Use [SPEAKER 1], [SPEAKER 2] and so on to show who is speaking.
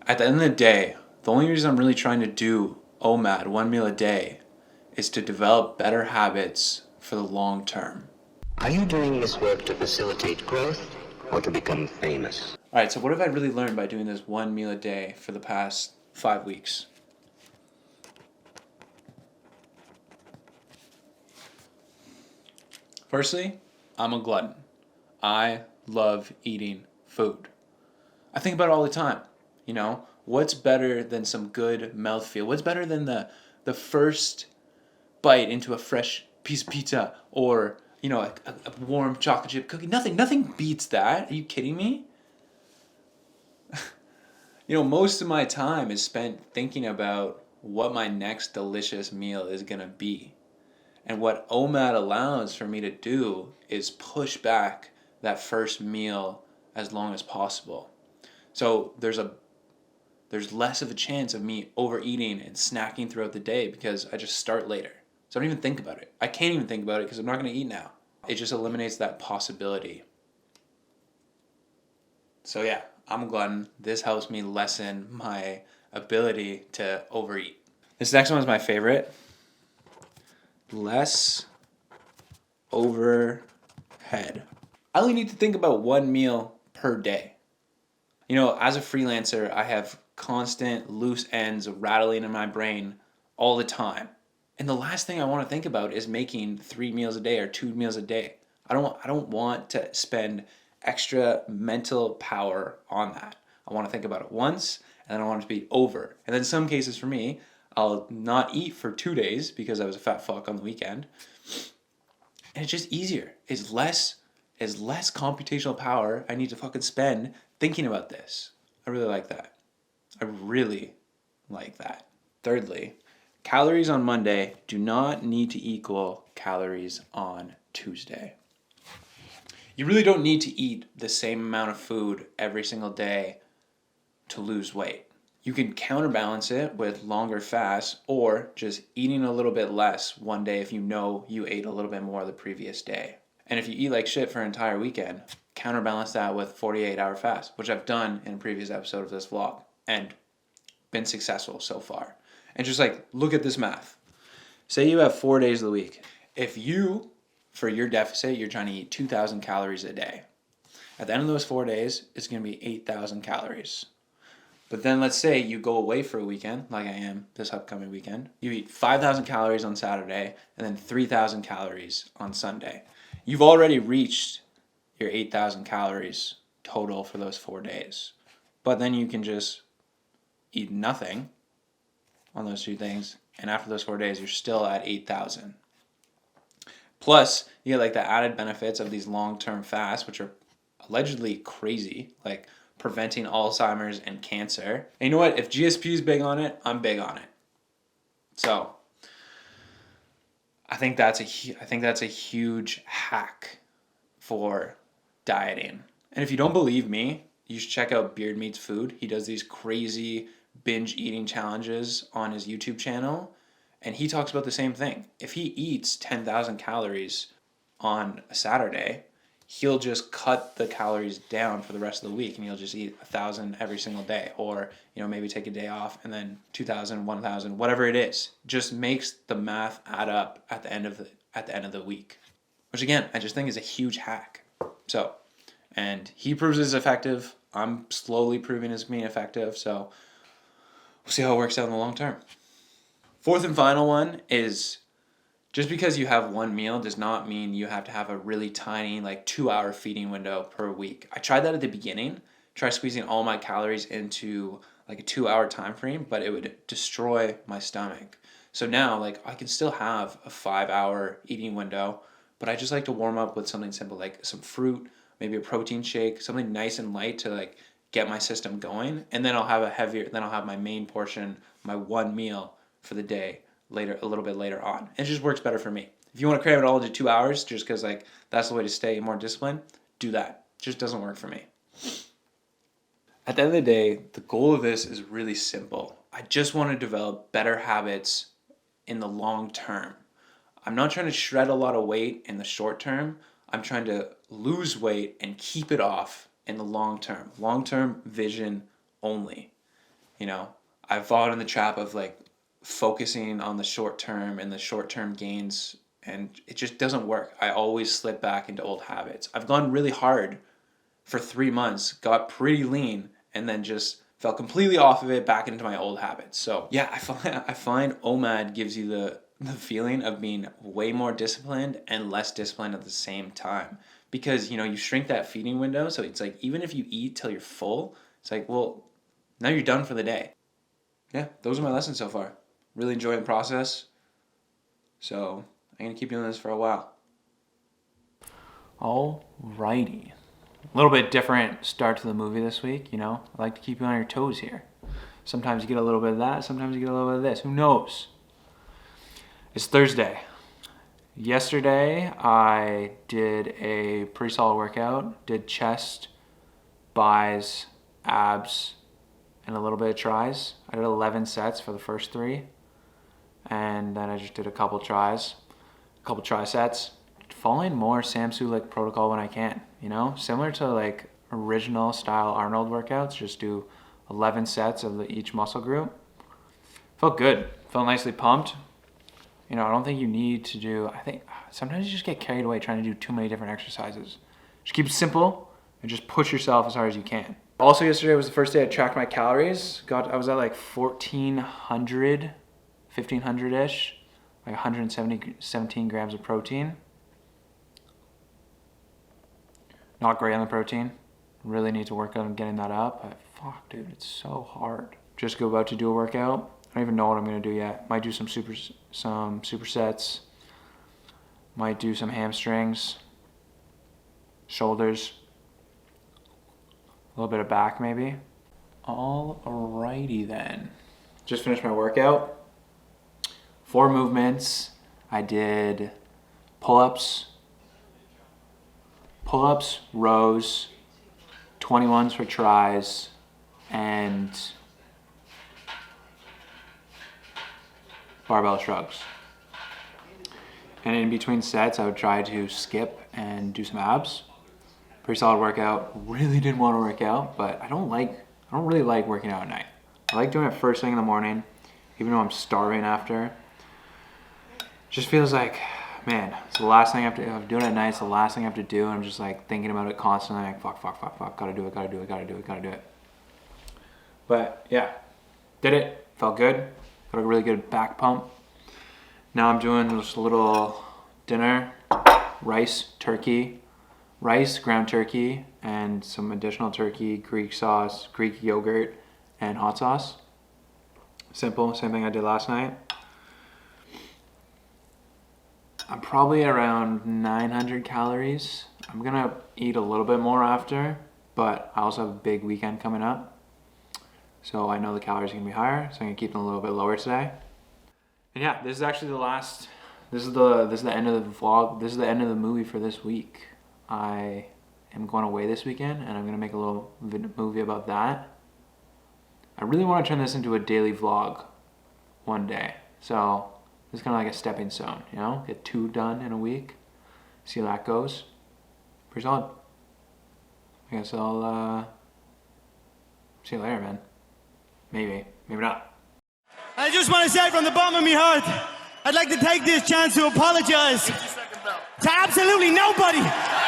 [SPEAKER 1] At the end of the day, the only reason I'm really trying to do OMAD, 1 meal a day, is to develop better habits for the long term.
[SPEAKER 2] Are you doing this work to facilitate growth or to become famous?
[SPEAKER 1] All right, so what have I really learned by doing this 1 meal a day for the past 5 weeks? Firstly, I'm a glutton. I love eating food. I think about it all the time. What's better than some good mouthfeel? What's better than the first bite into a fresh piece of pizza or a warm chocolate chip cookie? Nothing beats that. Are you kidding me? Most of my time is spent thinking about what my next delicious meal is gonna be. And what OMAD allows for me to do is push back that first meal as long as possible. So there's less of a chance of me overeating and snacking throughout the day because I just start later. So I don't even think about it. I can't even think about it because I'm not going to eat now. It just eliminates that possibility. So yeah, I'm a glutton. This helps me lessen my ability to overeat. This next one is my favorite. Less overhead. I only need to think about 1 meal per day. As a freelancer, I have constant loose ends rattling in my brain all the time. And the last thing I want to think about is making 3 meals a day or 2 meals a day. I don't want to spend extra mental power on that. I want to think about it once and then I want it to be over. And then in some cases for me, I'll not eat for 2 days because I was a fat fuck on the weekend. And it's just easier. It's less computational power I need to fucking spend thinking about this. I really like that. I really like that. Thirdly, calories on Monday do not need to equal calories on Tuesday. You really don't need to eat the same amount of food every single day to lose weight. You can counterbalance it with longer fasts or just eating a little bit less one day if you know you ate a little bit more the previous day. And if you eat like shit for an entire weekend, counterbalance that with 48-hour fast, which I've done in a previous episode of this vlog and been successful so far. And just look at this math. Say you have 4 days of the week. If you, for your deficit, you're trying to eat 2,000 calories a day. At the end of those 4 days, it's going to be 8,000 calories. But then let's say you go away for a weekend, like I am this upcoming weekend. You eat 5,000 calories on Saturday and then 3,000 calories on Sunday. You've already reached your 8,000 calories total for those 4 days. But then you can just eat nothing on those two things, and after those 4 days, you're still at 8,000. Plus, you get the added benefits of these long-term fasts, which are allegedly crazy, like preventing Alzheimer's and cancer. And you know what? If GSP is big on it, I'm big on it. So I think that's a huge hack for dieting. And if you don't believe me, you should check out Beard Meats Food. He does these crazy binge eating challenges on his YouTube channel, and he talks about the same thing. If he eats 10,000 calories on a Saturday, he'll just cut the calories down for the rest of the week, and he'll just eat 1,000 every single day, or maybe take a day off and then 2,000, 1,000, whatever it is. Just makes the math add up at the end of the week, which again I just think is a huge hack. So, and he proves it's effective. I'm slowly proving it's being effective. So we'll see how it works out in the long term. Fourth and final one is, just because you have 1 meal does not mean you have to have a really tiny 2-hour feeding window per week. I tried that at the beginning, tried squeezing all my calories into a 2-hour time frame, but it would destroy my stomach. So now I can still have a 5-hour eating window, but I just like to warm up with something simple like some fruit, maybe a protein shake, something nice and light to get my system going, and then I'll have my main portion, my 1 meal for the day later, a little bit later on. It just works better for me. If you want to cram it all into 2 hours just because that's the way to stay more disciplined, do that. It just doesn't work for me. At the end of the day, the goal of this is really simple. I just want to develop better habits in the long term. I'm not trying to shred a lot of weight in the short term. I'm trying to lose weight and keep it off in the long term. Long-term vision only. You know, I've fallen in the trap of like focusing on the short term and the short term gains, and it just doesn't work. I always slip back into old habits. I've gone really hard for 3 months, got pretty lean, and then just fell completely off of it back into my old habits. So yeah, I find OMAD gives you the feeling of being way more disciplined and less disciplined at the same time. Because you shrink that feeding window, so it's like even if you eat till you're full, it's like, well, now you're done for the day. Yeah, those are my lessons so far. Really enjoying the process. So I'm gonna keep doing this for a while. Alrighty. A little bit different start to the movie this week, I like to keep you on your toes here. Sometimes you get a little bit of that, sometimes you get a little bit of this. Who knows? It's Thursday. Yesterday, I did a pretty solid workout. Did chest, bis, abs, and a little bit of tries. I did 11 sets for the first 3. And then I just did a couple tries, a couple trisets. Following more Sam Sulek protocol when I can, Similar to like original style Arnold workouts, just do 11 sets of each muscle group. Felt good. Felt nicely pumped. I don't think you need to do, I think sometimes you just get carried away trying to do too many different exercises. Just keep it simple and just push yourself as hard as you can. Also yesterday was the first day I tracked my calories. I was at like 1,400, 1,500-ish, like 117 grams of protein. Not great on the protein. Really need to work on getting that up. But fuck, dude, it's so hard. Just about to do a workout. I don't even know what I'm gonna do yet. Might do some supersets. Might do some hamstrings, shoulders, a little bit of back maybe. Alrighty then. Just finished my workout. 4 movements. I did pull-ups, rows, 21s for tries, and barbell shrugs. And in between sets, I would try to skip and do some abs. Pretty solid workout. Really didn't want to work out, but I don't really like working out at night. I like doing it first thing in the morning, even though I'm starving after. Just feels like, man, it's the last thing I have to do. I'm doing it at night, it's the last thing I have to do. And I'm just like thinking about it constantly, like fuck, gotta do it. But yeah, did it, felt good. Got a really good back pump. Now I'm doing this little dinner, rice, ground turkey, and some additional turkey, Greek sauce, Greek yogurt, and hot sauce. Simple, same thing I did last night. I'm probably around 900 calories. I'm gonna eat a little bit more after, but I also have a big weekend coming up. So I know the calories are gonna be higher, so I'm gonna keep them a little bit lower today. And yeah, this is actually the last, this is the end of the vlog. This is the end of the movie for this week. I am going away this weekend and I'm gonna make a little movie about that. I really wanna turn this into a daily vlog one day. So it's kind of like a stepping stone, Get 2 done in a week. See how that goes. Pretty solid. I guess I'll see you later, man. Maybe not.
[SPEAKER 3] I just want to say from the bottom of my heart, I'd like to take this chance to apologize to absolutely nobody.